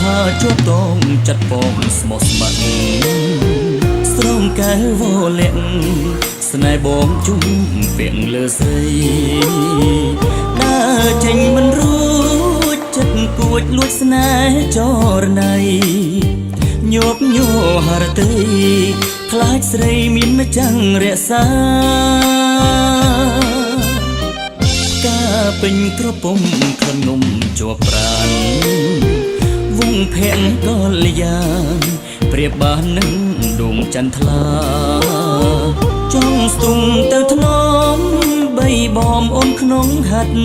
ផាជួបតងចាត់ពងស្មោះស្ម័គ្រស្រងកែវលាក់ស្នេហ៍បងជុំពាក់លើស្រីដើរចេញមិនរួចចិត្តគួចលួចស្នេហ៍ចរណៃញប់ញ័រហរតីខ្លាចស្រីមានម្ចាំងរក្សាការពេញក្រពុំក្លិននំជាប់ប្រាណវងភ័ក្រកលយ៉ាងប្រៀបបាននឹងដួងចន្ទថ្លាចង់ស្ទុំទៅធ្នមបីបំអូនក្នុងហាត់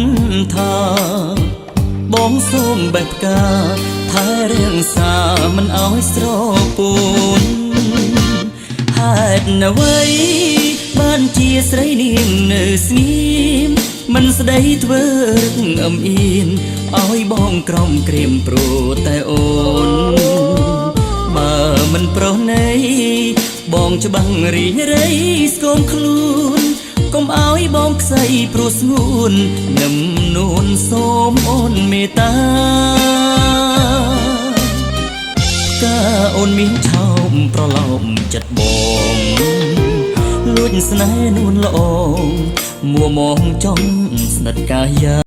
ថាបងសូមបេះផ្កាថែរៀងសាមិនអោយស្រពោនហេតុអ្វីបានជាស្រីនាងនៅស្ងៀមមិនស្ដីធ្វើរឹកអឹមអៀនអោយបងក្រំក្រៀមព្រោះតែអូនបើមិនប្រុសណីបងច្បាំងរីរៃស្គមខ្លួនកុំអោយបងខ្សែព្រោះស្ងួននឹមនួនសូមអូនមេត្តាការអូនមានឆោមប្រឡំចិត្តបងលួចស្នេហ៍នួនល្អមួមងចង់ស្និទ្ធកាយា